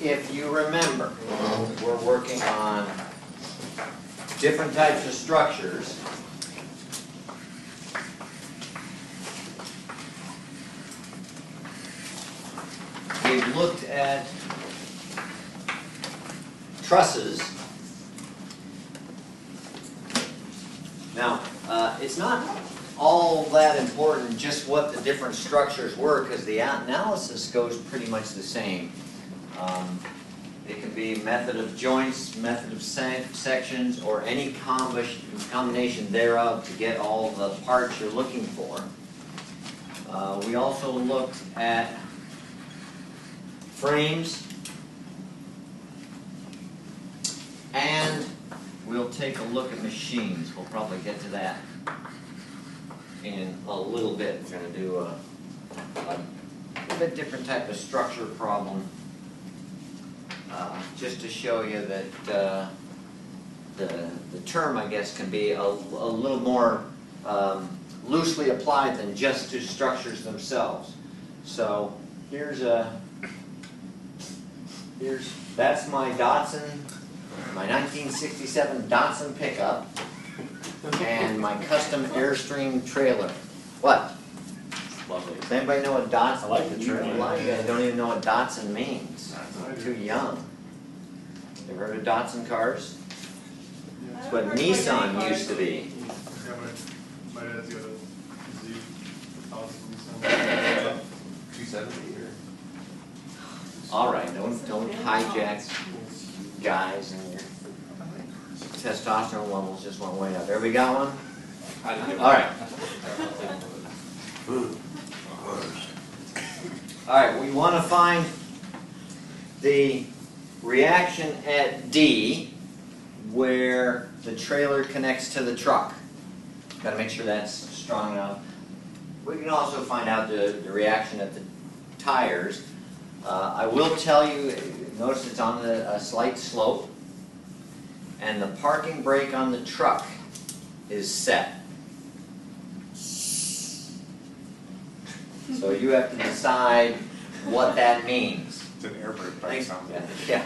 if you remember, we're working on different types of structures. We've looked at trusses. Now, it's not all that important just what the different structures were, because the analysis goes pretty much the same. It can be method of joints, method of sections, or any combination thereof to get all the parts you're looking for. We also looked at frames, and we'll take a look at machines. We'll probably get to that in a little bit. We're going to do a bit different type of structure problem, just to show you that the term, I guess, can be a little more loosely applied than just to structures themselves. So that's my Datsun, my 1967 Datsun pickup, and my custom Airstream trailer. What? Lovely. Does anybody know what Datsun? I like the trailer. A lot of you guys don't even know what Datsun means. You're too young. You ever heard of Datsun cars? It's what Nissan used to be. Yeah, my dad's got a Z1000 Nissan. 270 or? All right, don't hijack guys, and your testosterone levels just went way up. There, we got one? All right. All right, we want to find the reaction at D where the trailer connects to the truck. Got to make sure that's strong enough. We can also find out the reaction at the tires. I will tell you, notice it's on a slight slope, and the parking brake on the truck is set. So you have to decide what that means. It's an air brake by Thanks. sound. Yeah.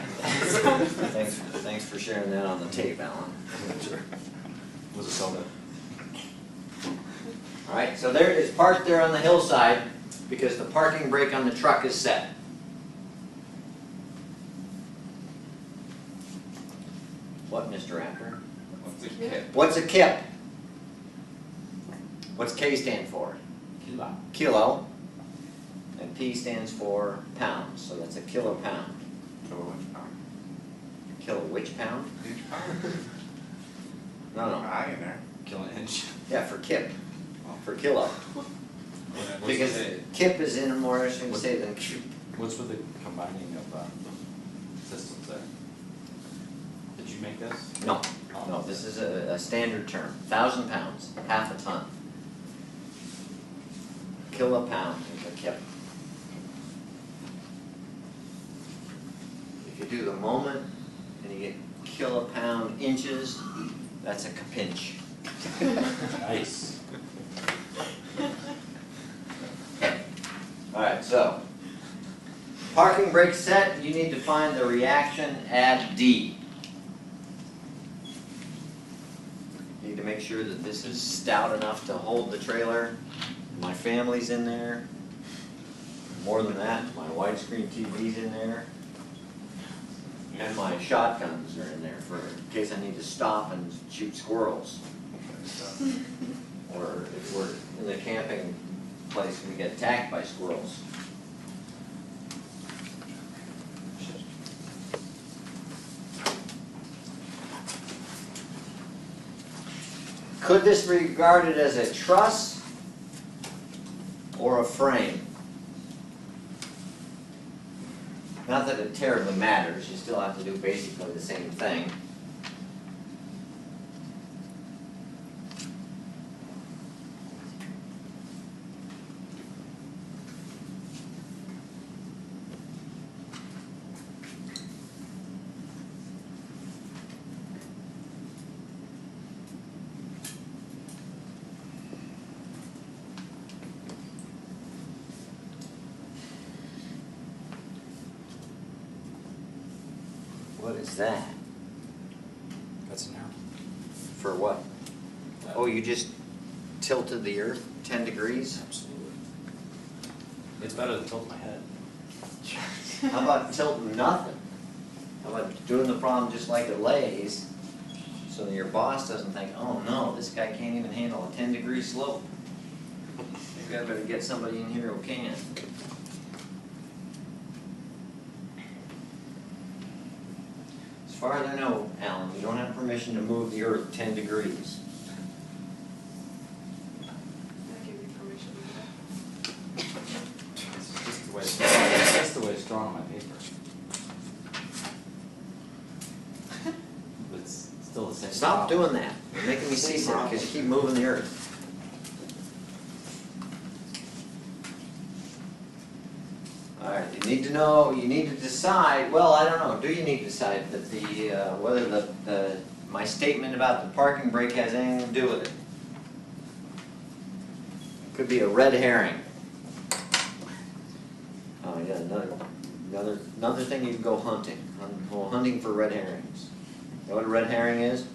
Thanks for sharing that on the tape, Alan. Sure. Was a soda. All right, so there it's parked there on the hillside because the parking brake on the truck is set. What, Mr. Raptor? What's a kip? What's a kip? What's K stand for? Kilo. Kilo. And P stands for pounds, so that's a kilopound. Kilowatt pound. Kilo which pound? Each pound. No, no. I in there. Kilo inch. Yeah, for kip. For kilo. What's Because the, kip is in a more interesting to say than cube. what's with the combining of systems there? Did you make this? No, no, this is a standard term. 1,000 pounds, half a ton. Kilopound is a kip. If you do the moment and you get kilopound inches, that's a kapinch. Nice. Alright, so parking brake set, you need to find the reaction at D. You need to make sure that this is stout enough to hold the trailer. My family's in there. More than that, my widescreen TV's in there. And my shotguns are in there for in case I need to stop and shoot squirrels. Or if we're in the camping place and we get attacked by squirrels. Could this be regarded as a truss or a frame? Not that it terribly matters, you still have to do basically the same thing. is that? That's an arrow. For what? Oh, you just tilted the earth 10 degrees? Absolutely. It's better than tilting my head. How about tilting nothing? How about doing the problem just like it lays, so that your boss doesn't think, oh no, this guy can't even handle a 10-degree slope. Maybe I better get somebody in here who can. As far as I know, Alan, you don't have permission to move the earth 10 degrees. I give you permission to do It's just the way it's just the way it's drawn on my paper. But it's still the same. Stop problem. doing that. You're making me seasick because you keep moving the earth. Alright, you need to know, you need to decide, well, I don't know, do you need to decide that the, whether my statement about the parking brake has anything to do with it? Could be a red herring. Oh, yeah, another thing you can go hunting. Go hunting for red herrings. You know what a red herring is?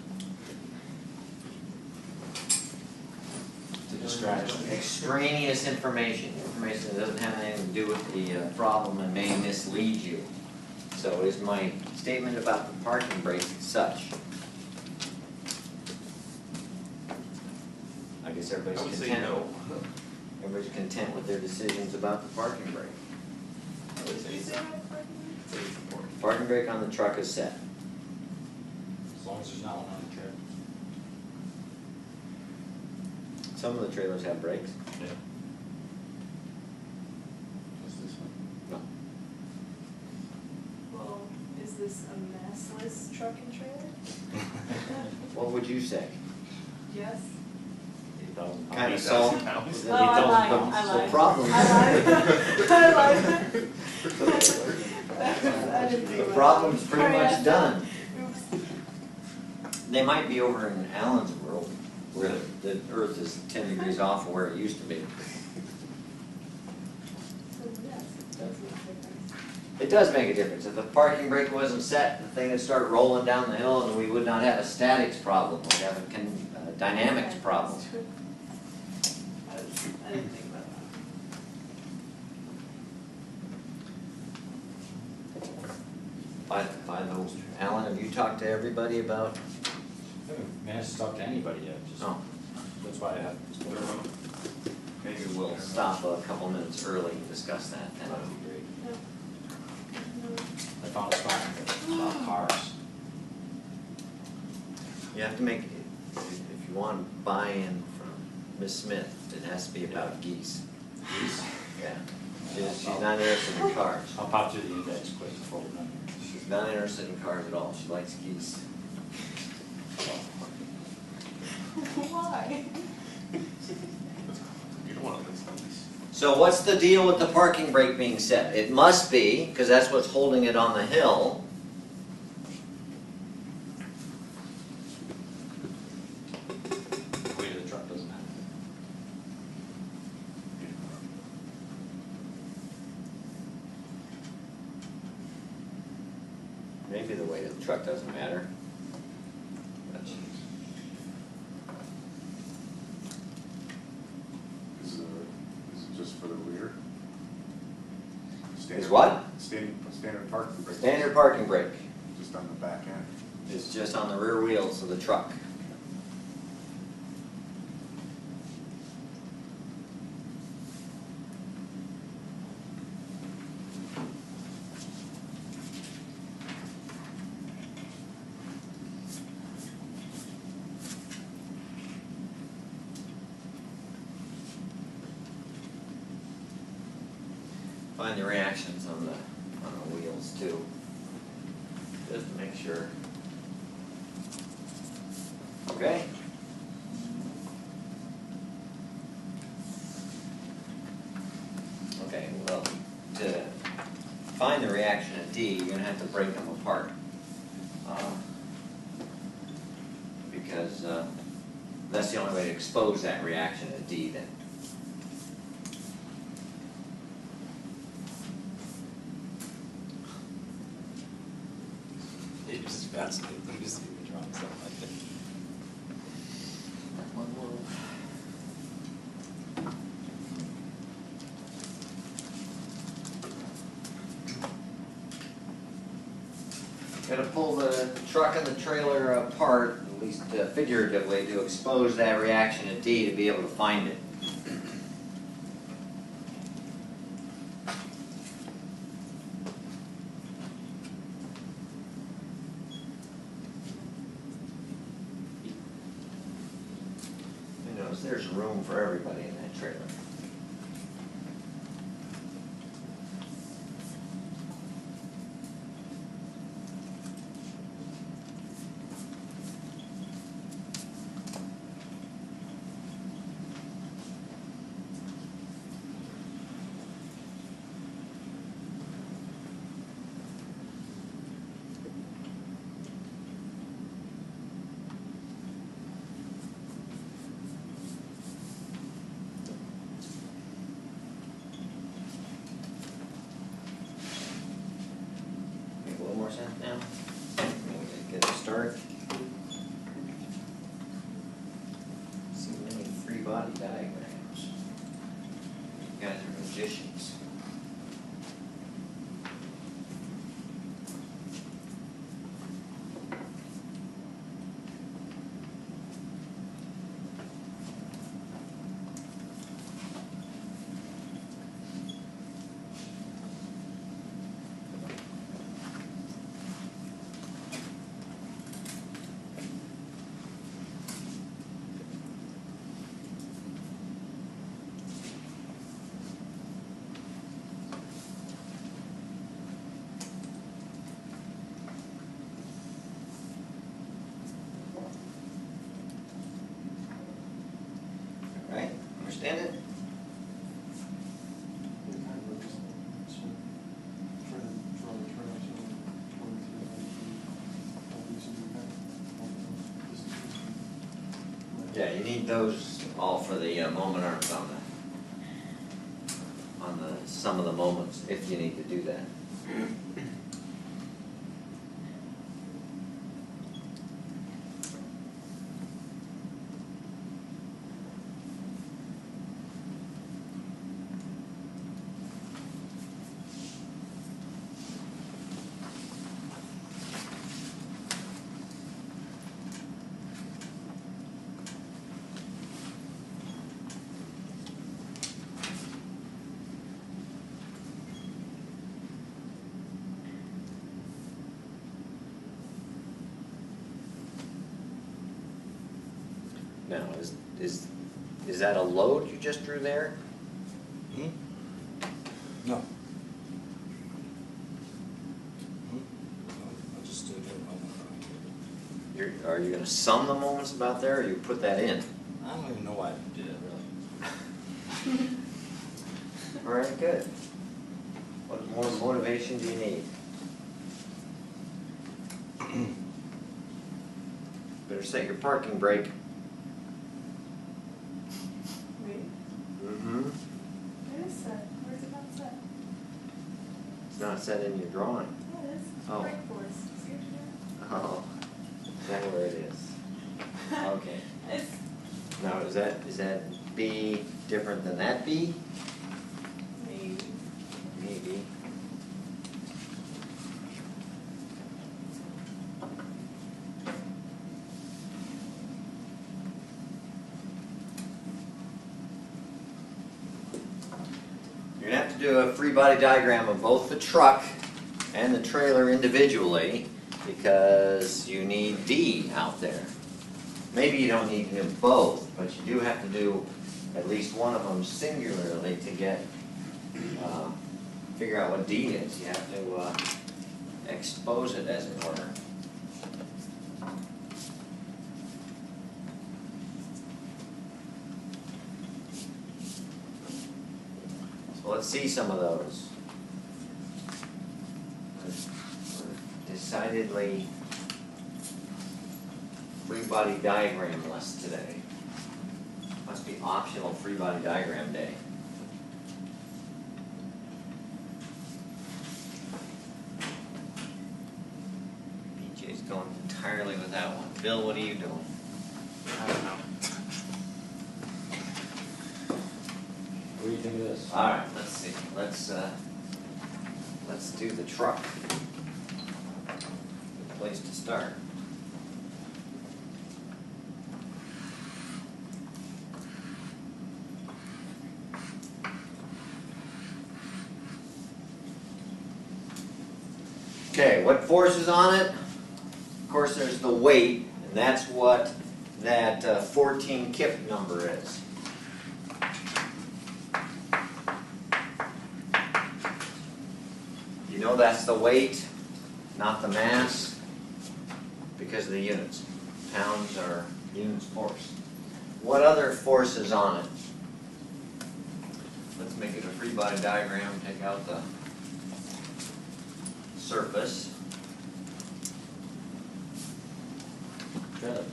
It's a distraction. Extraneous information that doesn't have anything to do with the problem and may mislead you. So is my statement about the parking brake such? I guess I everybody's would say content. no. Everybody's content with their decisions about the parking brake. I would that. say You say so. that parking? Say it's important. Parking brake on the truck is set. As long as there's not one on the trailer. Some of the trailers have brakes. Yeah. What's this one? No. Well, is this a massless truck and trailer? What would you say? Yes. 8,000 pounds. Kind of 8,000 so. pounds. Oh, I lied, The problem. I lied. I didn't think The about problem's that. pretty much done. Oops. They might be over in Alan's world, where the earth is 10 degrees off of where it used to be. So yes, it does make a difference. It does make a difference. If the parking brake wasn't set, the thing would start rolling down the hill and we would not have a statics problem, we'd have a dynamics problem. I didn't think about that. By those, Alan, have you talked to everybody about, I haven't managed to talk to anybody yet, just, oh, that's why I have. maybe we'll stop a couple minutes early and discuss that then. That would be great. No. I found a spot about cars. You have to make, if you want buy-in from Miss Smith, it has to be about geese. Geese. Yeah. She's not interested in cars. I'll pop through the index quick before we're done here. She's not interested in cars at all. She likes geese. Why? You don't want to listen to these. So what's the deal with the parking brake being set? It must be, because that's what's holding it on the hill. The weight of the truck doesn't matter. Maybe the weight of the truck doesn't matter. But Is it just for the rear? Is what? Standard parking brake. Standard parking brake Just on the back end. is just on the rear wheels of the truck. Find the reactions on the wheels too, just to make sure. Okay. Okay, well, to find the reaction at D, you're gonna have to break them apart. Because that's the only way to expose that reaction at D then. fascinating thing to see me drawing something like that. One more. Gotta pull the truck and the trailer apart, at least figuratively, to expose that reaction at D to be able to find it. You notice there's room for everybody in that trailer. Make a little more sense now? Get a start. See many free body diagrams. You guys are magicians. Right? Understand it? Yeah, you need those all for the moment arms on the some of the moments, if you need to do that. Now, is that a load you just drew there? No. I just did it. Are you gonna sum the moments about there, or you put that in? I don't even know why I did it, really. All right, good. What more motivation do you need? Better set your parking brake. Wait, Mm-hmm. where is that? Where's it not set? It's not set in your drawing. Oh, it is. Oh. Brake force. See what you're doing? Oh, is that where it is? Okay. It's, Now, is that B different than that B? maybe. Maybe. You're gonna have to do a free body diagram of both the truck and the trailer individually, because you need D out there. Maybe you don't need to do both, but you do have to do at least one of them singularly to get, figure out what D is. You have to expose it, as it were. So let's see some of those. Decidedly free body diagram-less today. Must be optional free body diagram day. BJ's going with that one. Bill, what are you doing? I don't know. What do you think of this? Alright, let's see. Let's do the truck. Good place to start. Okay, what force is on it? Of course, there's the weight, and that's what that 14 kip number is. You know that's the weight, not the mass, because of the units. Pounds are units force. What other force is on it? Let's make it a free body diagram, take out the surface. Trailer.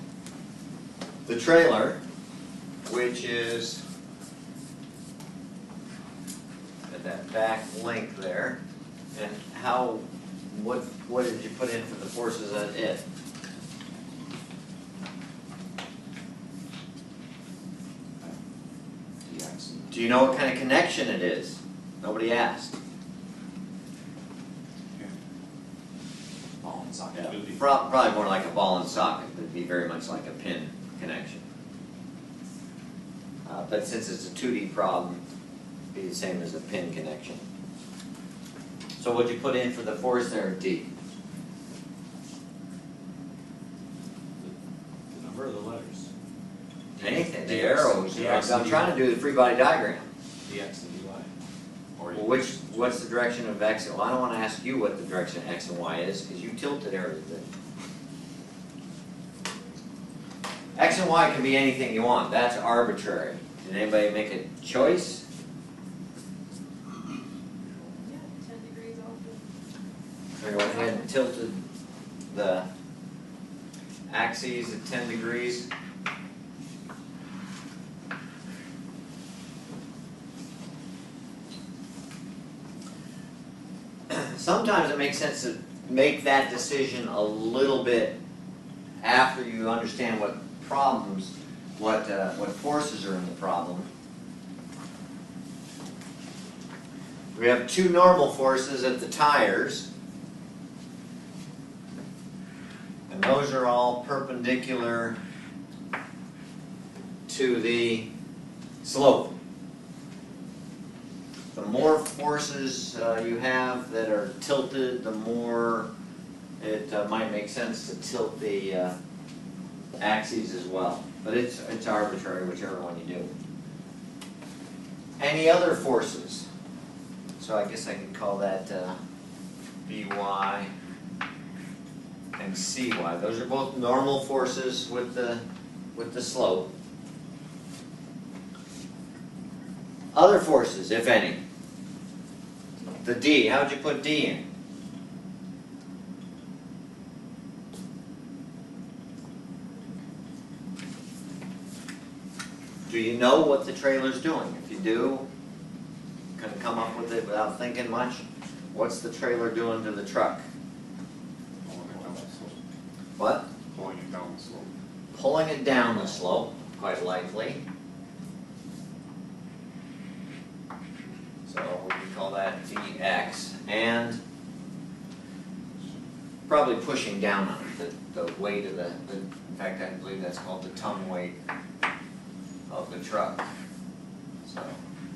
The trailer, which is at that back link there, and what did you put in for the forces at it? DX. Do you know what kind of connection it is? Nobody asked. Ball and socket. Yeah, Duty. probably more like a ball and socket. It'd be very much like a pin connection. But since it's a 2D problem, it'd be the same as a pin connection. So what'd you put in for the force there, D? The number of the letters. Anything, the DX. arrows. DX I'm trying to do the free body diagram. DX and DY. Or you Well, what's the direction of X? Well, I don't want to ask you what the direction of X and Y is, because you tilted everything. X and Y can be anything you want. That's arbitrary. Did anybody make a choice? Yeah, 10 degrees off Or went ahead and tilted the axes at 10 degrees? Sometimes it makes sense to make that decision a little bit after you understand what problems, what forces are in the problem. We have two normal forces at the tires, and those are all perpendicular to the slope. The more forces you have that are tilted, the more it might make sense to tilt the axes as well. But it's arbitrary, whichever one you do. Any other forces? So I guess I could call that By and Cy. Those are both normal forces with the slope. Other forces, if any. The D, how'd you put D in? Do you know what the trailer's doing? If you do, can come up with it without thinking much. What's the trailer doing to the truck? Pulling it down the slope. What? Pulling it down the slope. Pulling it down the slope, quite likely. So we can call that Dx, and probably pushing down on it, the weight of in fact I believe that's called the tongue weight of the truck. So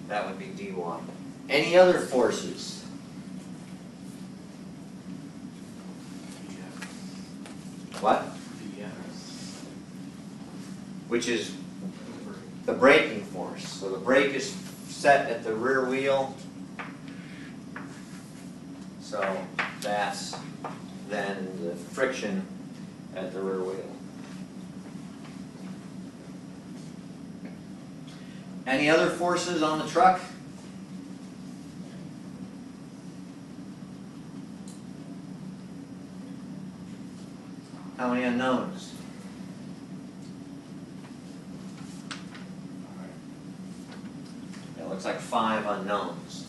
that would be dy. Any other forces? What? Which is the braking force. So the brake is set at the rear wheel. So that's then the friction at the rear wheel. Any other forces on the truck? How many unknowns? It looks like 5 unknowns.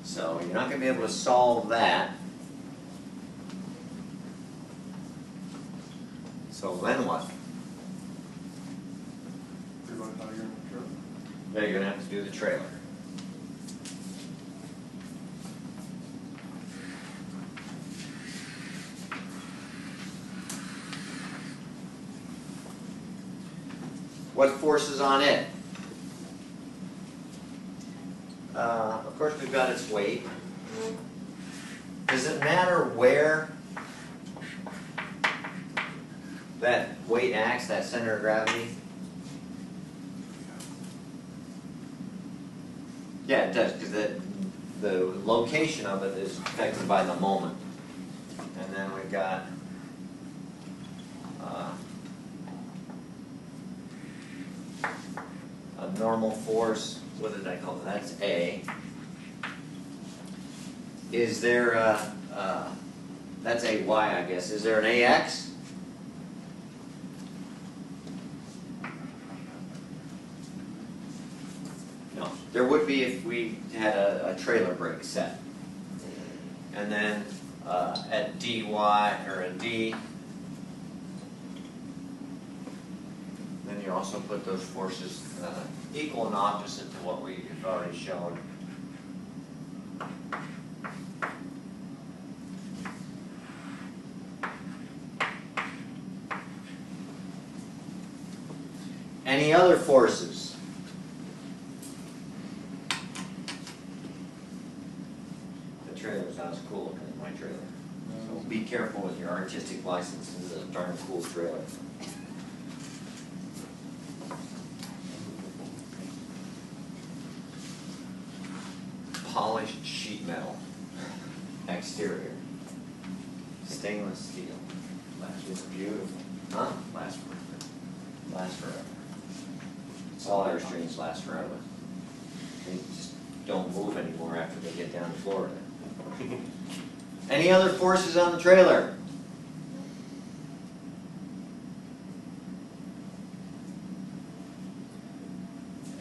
So you're not going to be able to solve that. So then what? Everybody thought you were in the truck? Now you're gonna have to do the trailer. What force is on it? Of course, we've got its weight. Does it matter where that weight acts, that center of gravity? Yeah, it does, because the location of it is affected by the moment. And then we've got a normal force. What did I call it? That's A. Is there that's a Y, I guess. Is there an AX? No. There would be if we had a trailer brake set. And then at DY, or a D, then you also put those forces equal and opposite to what we've already shown. Any other forces? The trailer's not as cool looking as my trailer. So be careful with your artistic license. This is a darn cool trailer. Polished sheet metal. Exterior. Stainless steel. It's beautiful. Huh? Last forever. Lasts forever. All Airstreams last forever. They just don't move anymore after they get down to Florida. Any other forces on the trailer?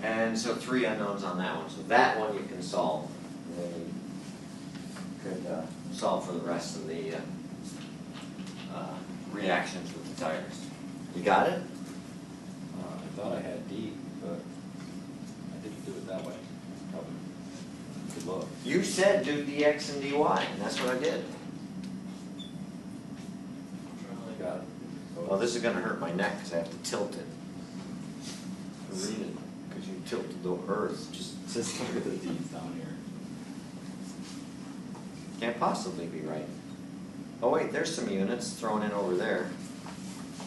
And so 3 unknowns on that one. So that one you can solve. And then you could solve for the rest of the reactions with the tires. You got it? I thought I had D, but I didn't do it that way. Probably. Good luck. You said do dx and dy, and that's what I did. Got it. Well, this is gonna hurt my neck because I have to tilt it. Read it, because you tilted the earth. Just look at the D's down here. Can't possibly be right. Oh wait, there's some units thrown in over there.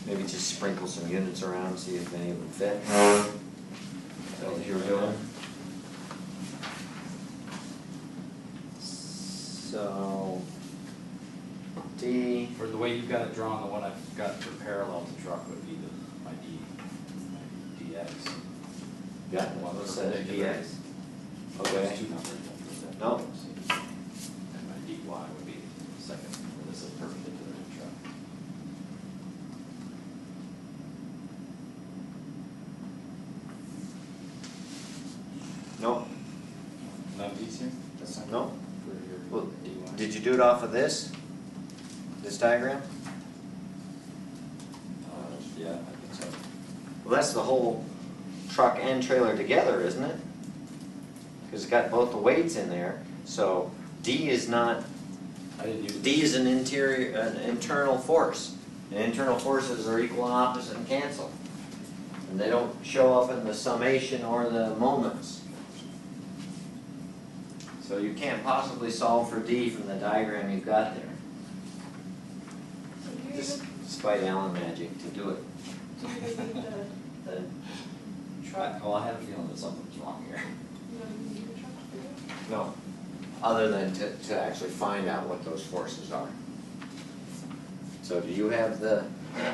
Maybe just sprinkle some units around, see if any of them fit. Is that what you were doing? So, D, For the way you've got it drawn, the one I've got for parallel to truck would be my DX. got one that says DX. There's Okay. 2 numbers. No. And my DY would be second, and this is perpendicular to truck. No, No D's here? That's not no. for your Well, DY. did you do it off of this diagram? Yeah, I think so. Well, that's the whole truck and trailer together, isn't it? Because it's got both the weights in there. So D is not, I didn't use. D is an internal force. And internal forces are equal and opposite and cancel. And they don't show up in the summation or the moments. So you can't possibly solve for D from the diagram you've got there. So do you Just even, despite Allen magic to do it. do you even need the truck? Well, I have a feeling that something's wrong here. You don't even need the truck for it? No, other than to actually find out what those forces are. So do you have the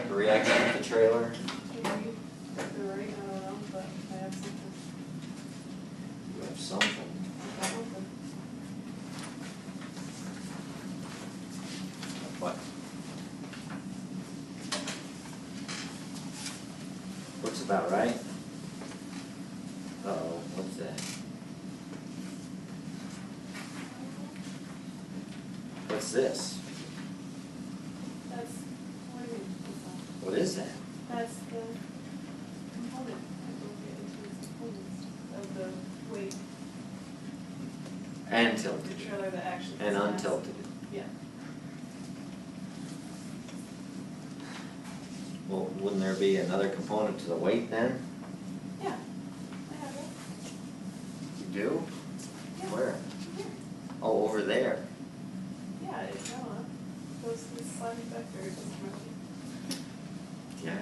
reaction of the trailer? If they're right, I don't know, but I have something. You have something. I got something. What? Looks about right. Uh-oh, what's that? What's this? That's, what do you mean? What is is that? That's the component, I broke it into its components of the weight, And the tilted. trailer that actually. And sits. untilted. Yeah. Well, wouldn't there be another component to the weight then? Yeah, I have it. You do? Yeah. Where? Here. Oh, over there. Yeah, it's on. Goes to the sliding back there, it doesn't really. Yeah,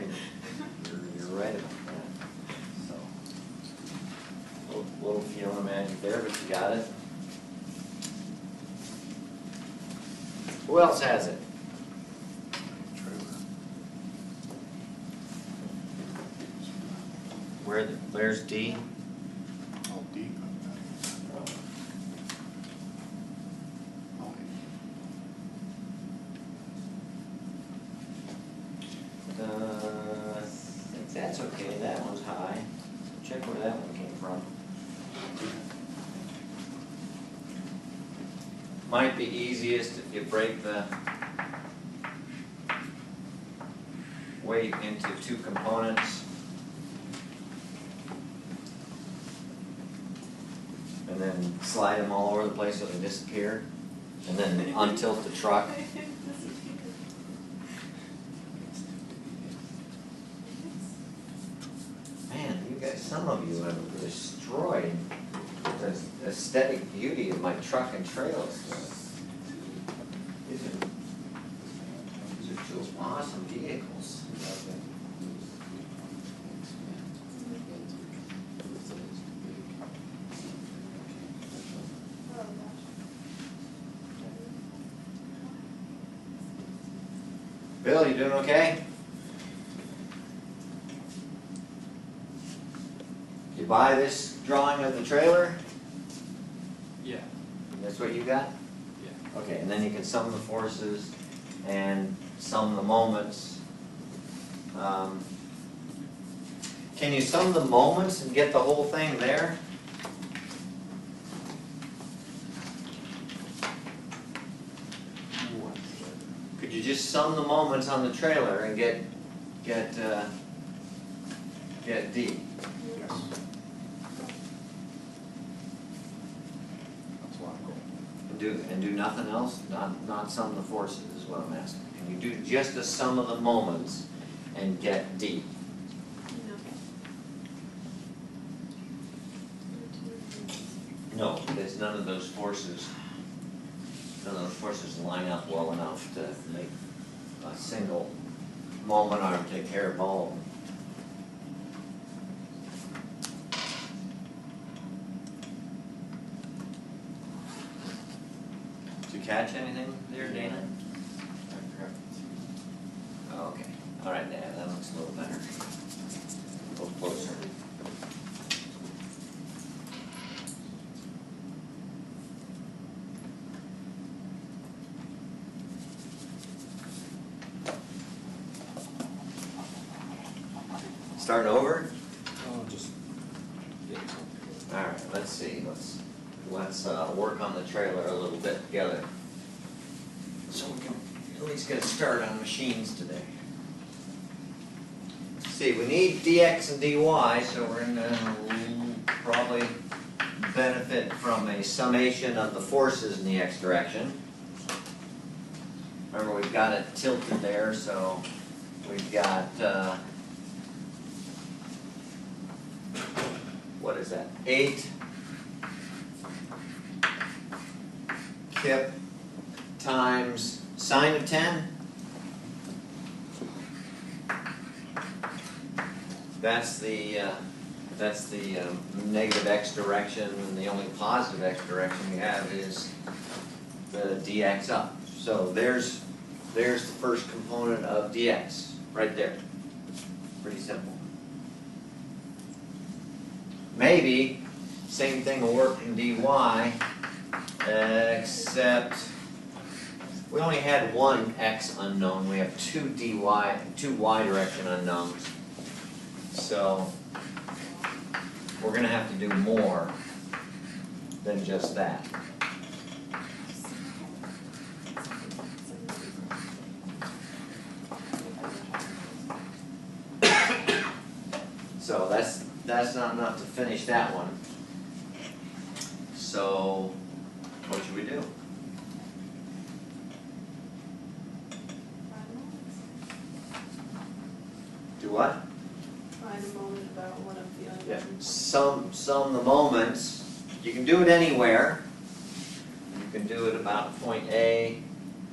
you're right about that. So, little feeling of magic there, but you got it. Who else has it? Where's D? All deep. I think that's okay, that one's high. Check where that one came from. Might be easiest if you break the weight into two components. And then slide them all over the place so they disappear. And then untilt the truck. Man, you guys, some of you have destroyed the aesthetic beauty of my truck and trailers. These are two awesome vehicles. Oh, gosh. Bill, you doing okay? You buy this drawing of the trailer? Yeah, That's what you got? yeah. Okay, and then you can sum the forces and sum the moments. Can you sum the moments and get the whole thing there? Could you just sum the moments on the trailer and get D? Yes. That's what I'm going. And do nothing else? Not sum the forces is what I'm asking. Can you do just the sum of the moments and get D? No. No, there's none of those forces line up well enough to make a single moment arm take care of all of them. Did you catch anything there, Dana? Oh, okay, all right, yeah, that looks a little better. A little closer. Starting over? Oh, just getting something. All right, let's see, let's work on the trailer a little bit together. So we can at least get a start on machines today. See, we need dx and dy, so we're gonna probably benefit from a summation of the forces in the x direction. Remember, we've got it tilted there, so we've got, what is that, 8 kip times sine of 10? That's the negative x direction, and the only positive x direction we have is the dx up. So there's the first component of dx, right there. Pretty simple. Maybe, same thing will work in dy, except we only had one x unknown, we have two y direction unknowns. So we're going to have to do more than just that. that's not enough to finish that one. So, what should we do? Find a moment. Do what? Find a moment about one of the other. Yeah. Sum the moments. You can do it anywhere. You can do it about point A.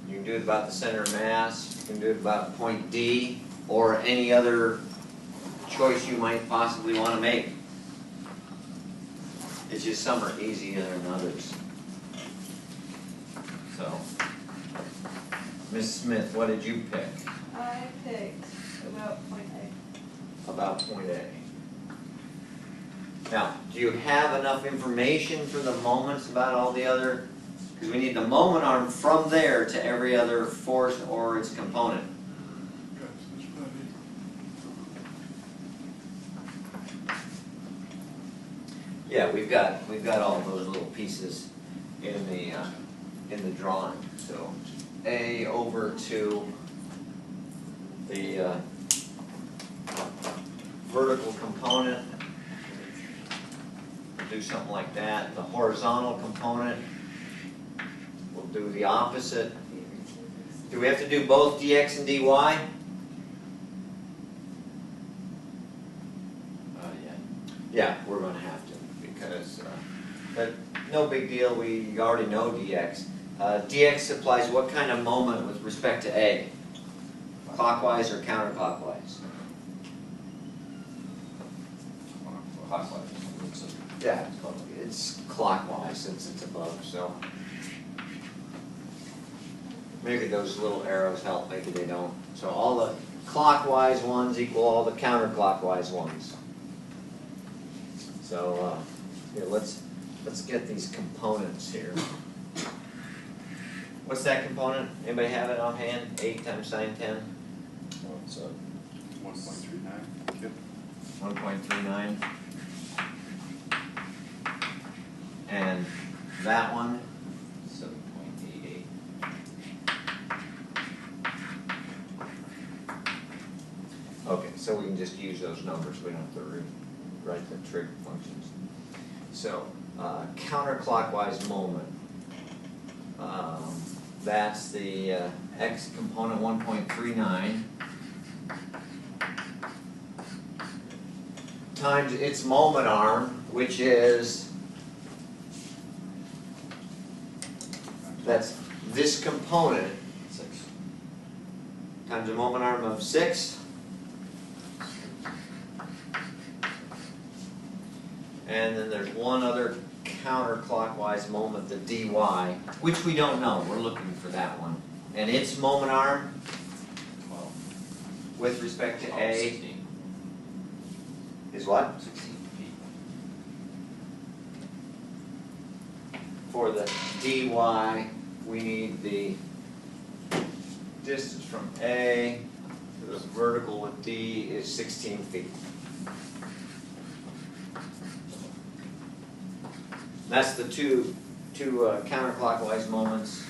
You can do it about the center of mass. You can do it about point D, or any other choice you might possibly want to make. It's just some are easier than others. So, Ms. Smith, what did you pick I picked about point A. about point A? Now, do you have enough information for the moments about all the other? Because we need the moment arm from there to every other force or its component. Yes, that's plenty. Yeah, we've got all those little pieces in the drawing. So A over to the vertical component. We'll do something like that. The horizontal component, we'll do the opposite. Do we have to do both dx and dy? Yeah. Yeah, we're going to have to, because, but no big deal, we already know dx. Dx applies what kind of moment with respect to A? Clockwise or counterclockwise? Clockwise. Yeah, it's clockwise since it's above, so. Maybe those little arrows help, maybe they don't. So all the clockwise ones equal all the counterclockwise ones. So, here, let's get these components here. What's that component? Anybody have it offhand? 8 times sine 10? Well, it's 1.39. Yep. 1.39. And that one? 7.88. Okay, so we can just use those numbers. We don't have to write the trig functions. So, counterclockwise moment. That's the x component 1.39 times its moment arm, which is, that's this component 6. times a moment arm of 6. And then there's one other counterclockwise moment, the dy, which we don't know. We're looking for that one. And its moment arm 12. with respect to Oh, A 16. is what? 16 feet. For the dy, we need the distance from A to the vertical with D is 16 feet. That's the two counterclockwise moments.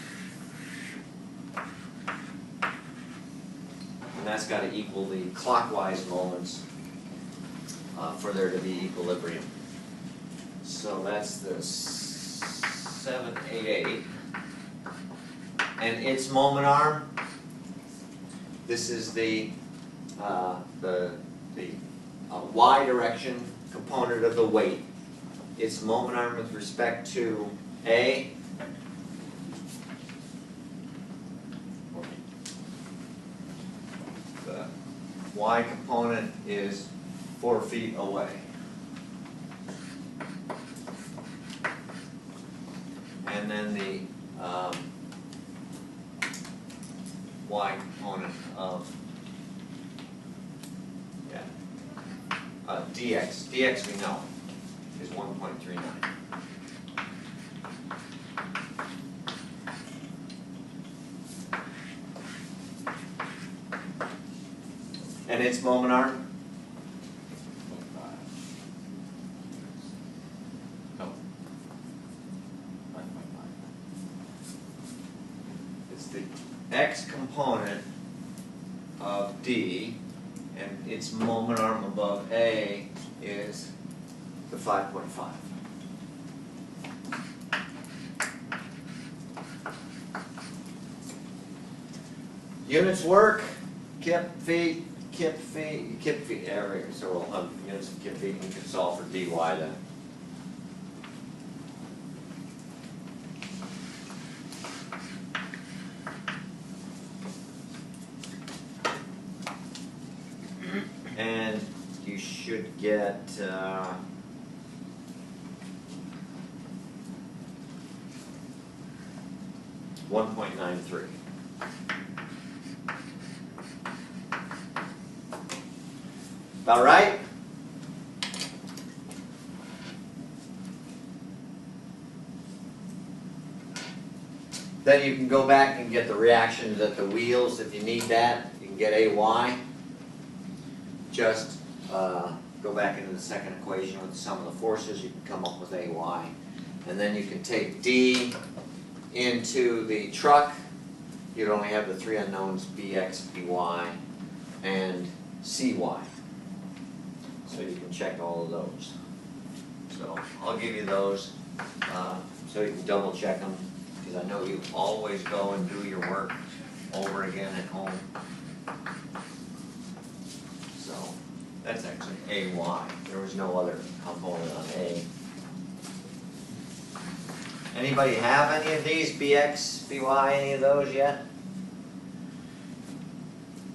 And that's got to equal the clockwise moments for there to be equilibrium. So that's the 788. And its moment arm, this is the y direction component of the weight. Its moment arm with respect to A, 40. the y component is 4 feet away. And then the y component of dx we know is 1.39. And its moment arm? 0.5. No. 5.5. It's the x component of D, and its moment arm above A is the 5.5. Units work, kip feet, there we go. So we'll have units of kip feet, and we can solve for dy then. And you should get 1.93. About right? Then you can go back and get the reactions at the wheels if you need that. You can get AY. Just go back into the second equation with the sum of the forces. You can come up with AY. And then you can take D into the truck. You'd only have the three unknowns, BX, BY, and CY. So you can check all of those. So I'll give you those so you can double check them, because I know you always go and do your work over again at home. So that's actually AY. There was no other component on A. Anybody have any of these, BX, BY, any of those yet?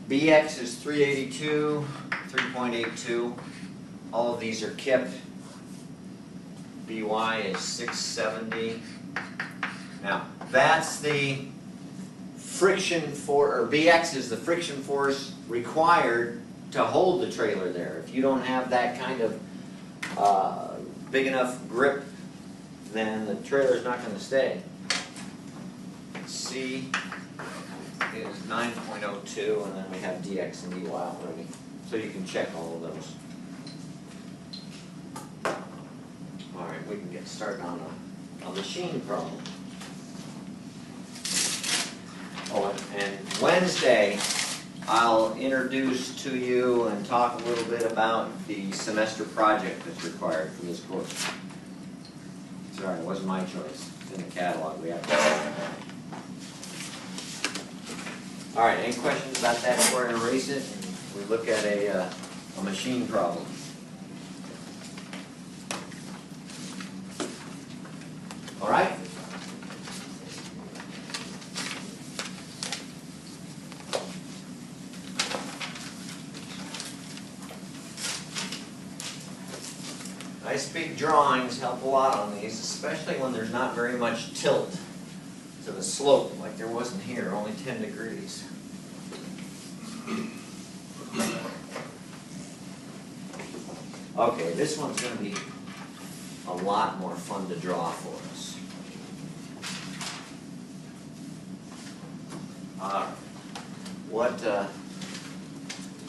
BX is 382, 3.82. All of these are kipped. BY is 670. Now, that's the friction force, or BX is the friction force required to hold the trailer there. If you don't have that kind of big enough grip, then the trailer's not going to stay. C is 9.02, and then we have DX and DY already. So you can check all of those. All right, we can get started on a machine problem. Oh, and Wednesday, I'll introduce to you and talk a little bit about the semester project that's required for this course. Sorry, it wasn't my choice. It's in the catalog. We have to. All right, any questions about that before I erase it? And we look at a machine problem. All right? Nice big drawings help a lot on these, especially when there's not very much tilt to the slope, like there wasn't here, only 10 degrees. Okay, this one's going to be a lot more fun to draw for us.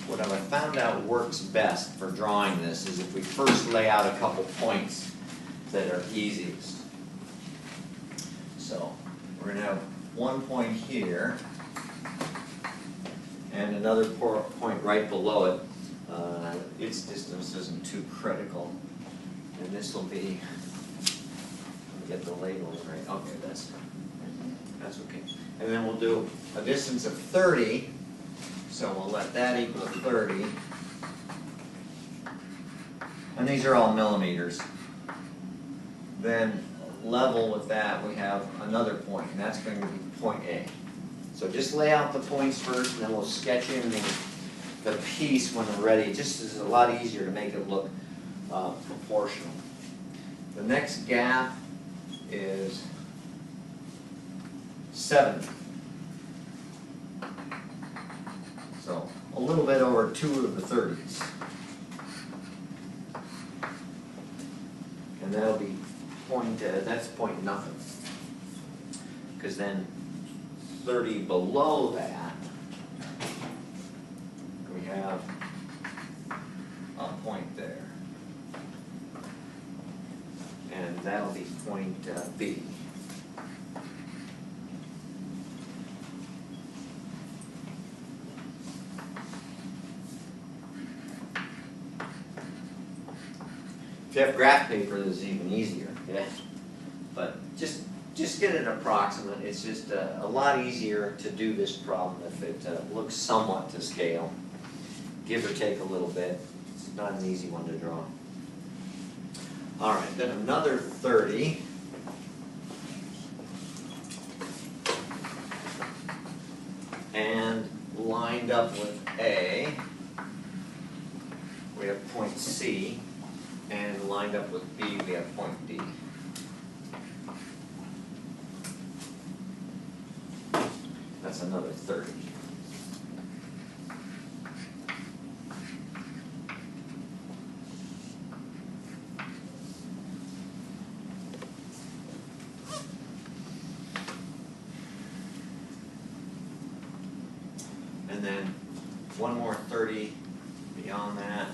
What I found out works best for drawing this is if we first lay out a couple points that are easiest. So we're going to have one point here and another point right below it. Its distance isn't too critical. And this will be, let me get the labels right. Okay, that's okay. And then we'll do a distance of 30. So we'll let that equal 30. And these are all millimeters. Then level with that, we have another point, and that's going to be point A. So just lay out the points first, and then we'll sketch in the piece when we're ready. Just is a lot easier to make it look proportional. The next gap is 70. So a little bit over 2 of the 30s. And that'll be point, that's point nothing. Because then 30 below that, we have a point there. And that'll be point B. If If you have graph paper, it's even easier, yeah. But just get it approximate, it's just a lot easier to do this problem if it looks somewhat to scale. Give or take a little bit, it's not an easy one to draw. All right, then another 30. And lined up with A, we have point C, and lined up with B, we have point D. That's another 30. And then one more 30 beyond that.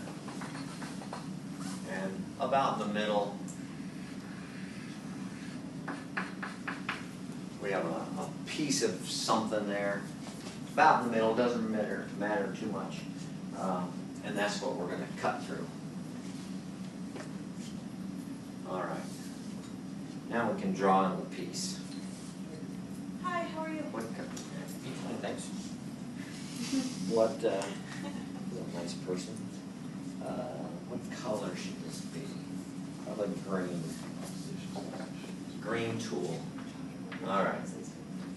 And about in the middle, we have a piece of something there. About in the middle, doesn't matter too much. And that's what we're going to cut through. All right. Now we can draw in the piece. Hi, how are you? What thanks. What, he's a nice person. What color should this be? Probably green. Green tool. All right.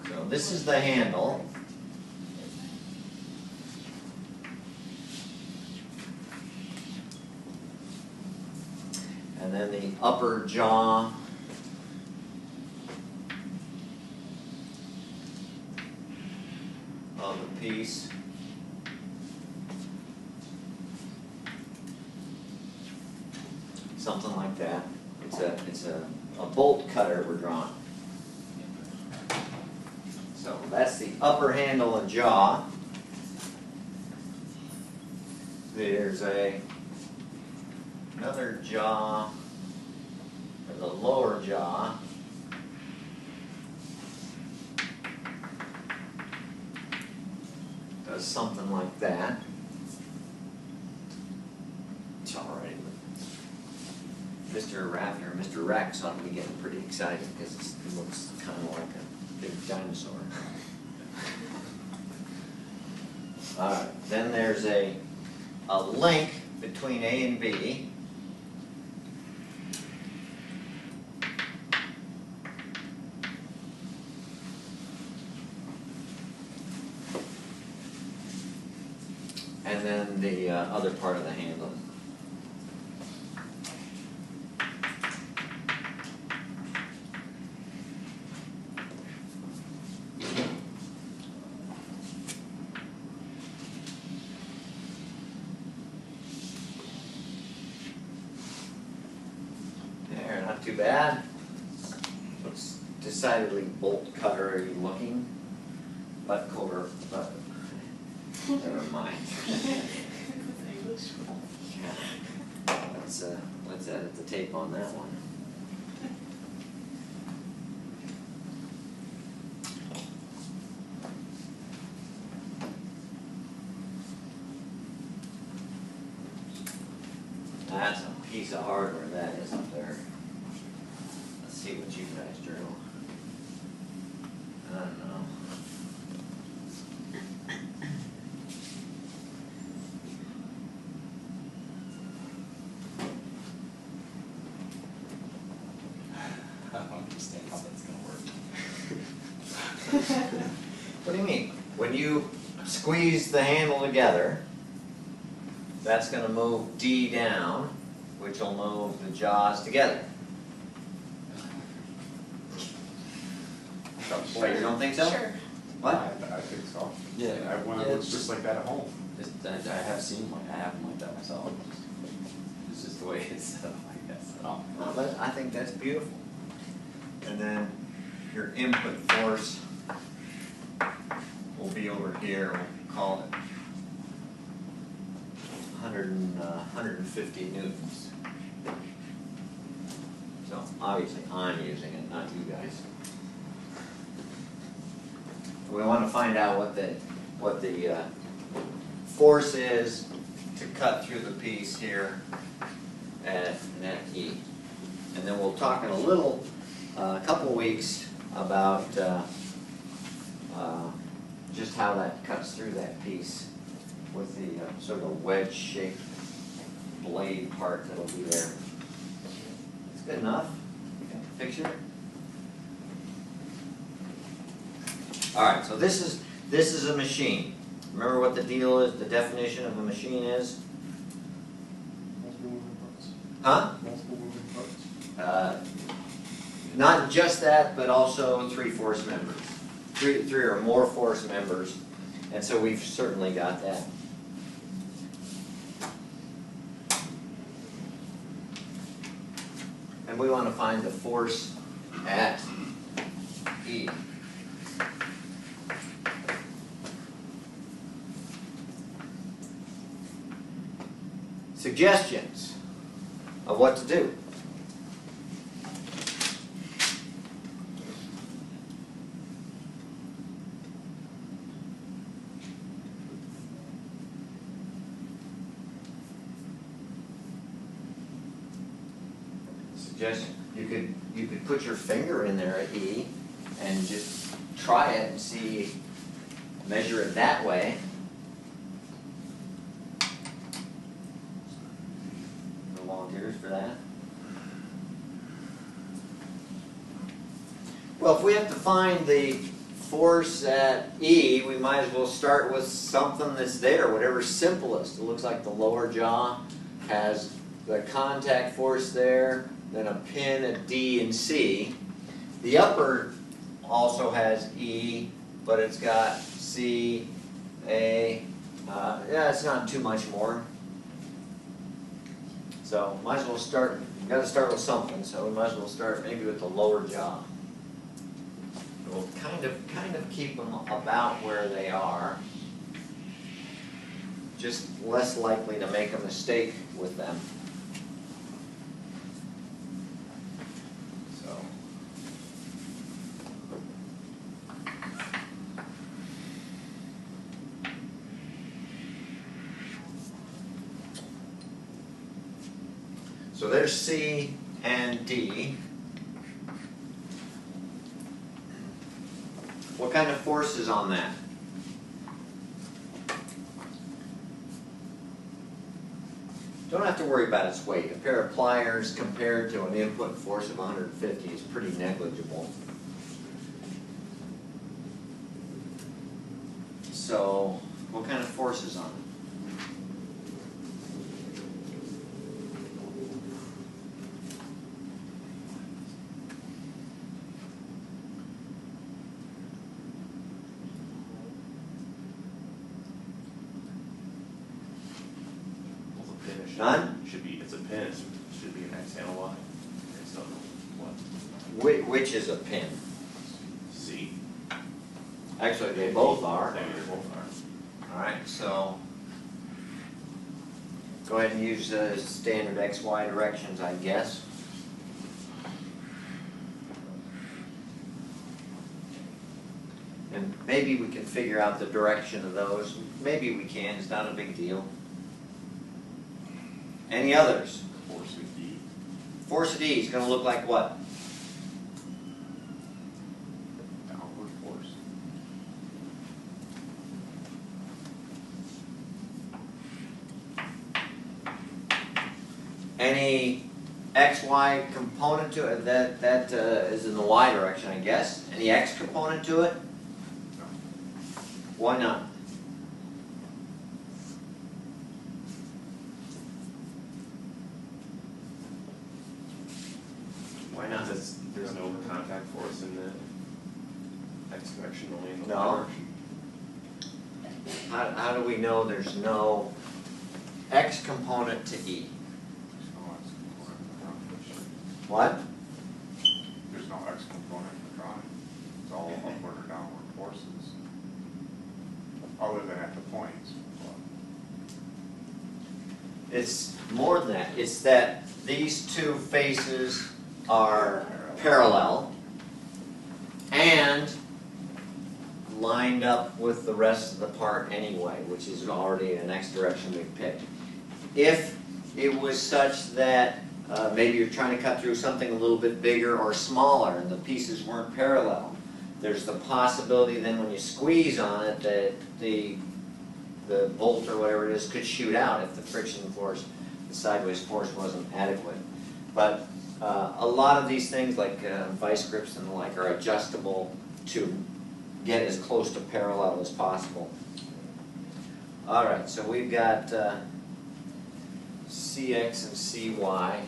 So this is the handle. And then the upper jaw. Of the piece. Something like that. It's a bolt cutter we're drawing. So that's the upper handle and jaw. There's another jaw, or the lower jaw. Does something like that. It's all right. Mr. Raptor, Mr. Rex ought to be getting pretty excited because it looks kind of like a big dinosaur. All right, then there's a link between A and B. And then the other part of the handle. There, not too bad. Looks decidedly bolt cutter-y looking, but colder, but never mind. English. Yeah. Let's edit the tape on that one. That's a piece of hardware, that is up there. Let's see what you guys drew. I don't know. I don't understand how that's gonna work. What do you mean? When you squeeze the handle together, that's going to move D down, which will move the jaws together. Wait, you don't think so? Sure. What? I think so. Yeah, I have one that yeah, looks it's just like that at home. I have seen one, I have them like that myself. It's just the way it's set up, I guess. Well, I think that's beautiful. And then your input force will be over here. We'll call it 150 newtons. So obviously I'm using it, not you guys. We want to find out what the force is to cut through the piece here, at net E. And then we'll talk in a little, couple weeks about just how that cuts through that piece with the sort of wedge-shaped blade part that'll be there. It's good enough. Picture. All right, so this is a machine. Remember what the deal is, the definition of a machine is? Multiple moving parts. Huh? Multiple moving parts. Not just that, but also three force members. Three or more force members. And so we've certainly got that. And we want to find the force at E. Suggestions of what to do. Suggestion. You could put your finger in there at E and just try it and see, measure it that way. No volunteers for that? Well, if we have to find the force at E, we might as well start with something that's there, whatever's simplest. It looks like the lower jaw has the contact force there, then a pin at D and C. The upper also has E, but it's got C, A, yeah, it's not too much more. So might as well start, you've got to start with something, so we might as well start maybe with the lower jaw. We'll kind of keep them about where they are. Just less likely to make a mistake with them. So. So there's C and D. What kind of force is on that? Don't have to worry about its weight. A pair of pliers compared to an input force of 150 is pretty negligible. So, what kind of force is on it? None? It's a pin, it should be an X and a Y. So, what? Which is a pin? C. Actually, they both are. They both are. Alright, so go ahead and use the standard XY directions, I guess. And maybe we can figure out the direction of those. Maybe we can, it's not a big deal. Any others? Force of D. Force of D is going to look like what? Downward force. Any XY component to it? That is in the Y direction, I guess. Any X component to it? No. Why not? Why not? There's no contact force in the X direction, only in the No. Y direction. How do we know there's no X component to E? There's no X component in the drawing. What? There's no X component in the drawing. It's all upward or downward forces. Other than at the points. It's more than that. It's that these two faces are parallel and lined up with the rest of the part anyway, which is already an X direction we've picked. If it was such that maybe you're trying to cut through something a little bit bigger or smaller and the pieces weren't parallel. There's the possibility then when you squeeze on it that the bolt or whatever it is could shoot out if the friction force, the sideways force wasn't adequate. But a lot of these things like vice grips and the like are adjustable to get as close to parallel as possible. Alright, so we've got CX and CY.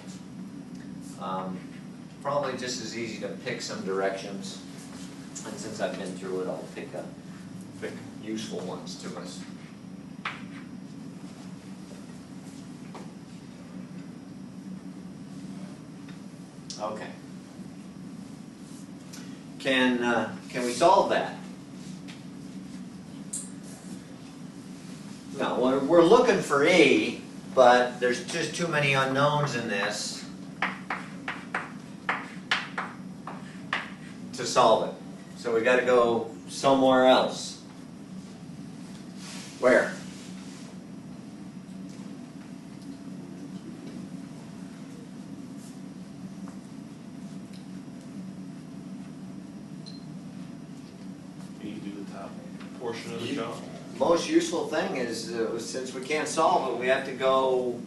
Probably just as easy to pick some directions. And since I've been through it, I'll pick useful ones to us. Okay. Can we solve that? No, we're looking for E, but there's just too many unknowns in this to solve it. So we got to go somewhere else. Where? You do the top portion of the job. Most useful thing is, since we can't solve it, we have to go,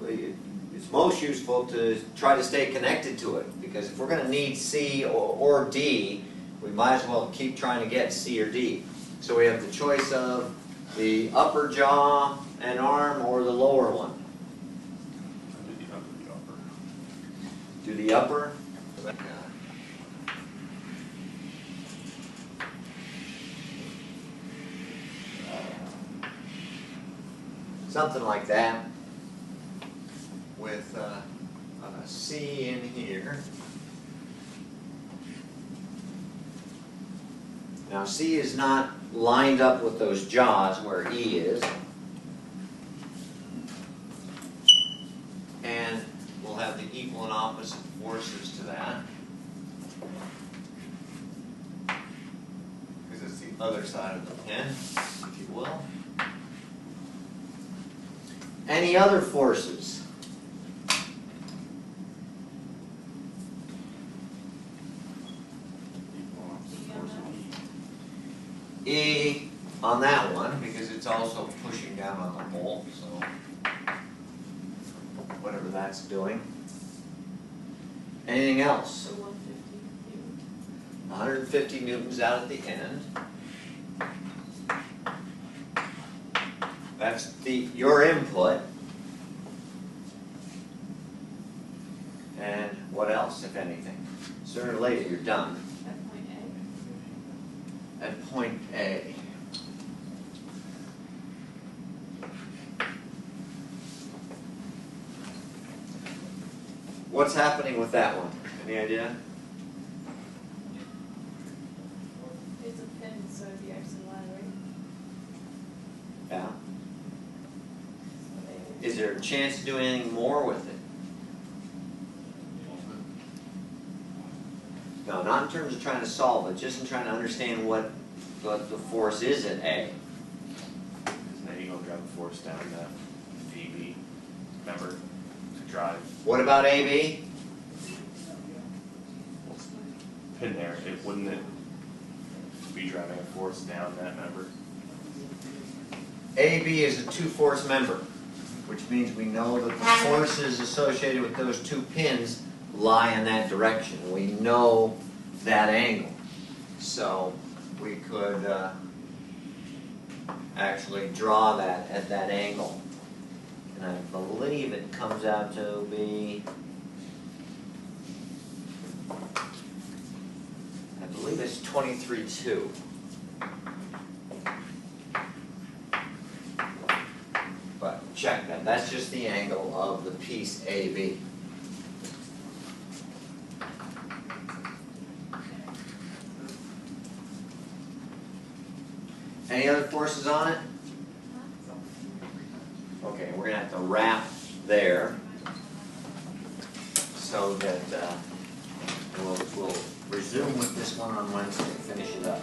it's most useful to try to stay connected to it. Because if we're going to need C or D, we might as well keep trying to get C or D. So we have the choice of the upper jaw and arm or the lower one. Do the upper. Something like that, with a C in here. Now C is not lined up with those jaws where E is. And we'll have the equal and opposite forces to that. Because it's the other side of the pin, if you will. Any other forces? E on that one, because it's also pushing down on the bolt, so whatever that's doing. Anything else? So 150 newtons. 150 newtons out at the end. That's your input. And what else, if anything? Sooner or later, you're done. At point A. At point A. What's happening with that one? Any idea? It's a pin, so it'd be X and Y, right? Yeah. So they- Is there a chance to do anything more with it? No, not in terms of trying to solve it, just in trying to understand what the force is at A. Now you're gonna drive the force down that DB, remember, to drive. What about AB? Pin there, wouldn't it be driving a force down that member? AB is a two-force member, which means we know that the forces associated with those two pins lie in that direction. We know that angle. So we could actually draw that at that angle. And I believe it comes out to be, I believe it's 23.2. But check that, that's just the angle of the piece AB. Any other forces on it? Okay, we're gonna have to wrap there so that we'll resume with this one on Wednesday, finish it up.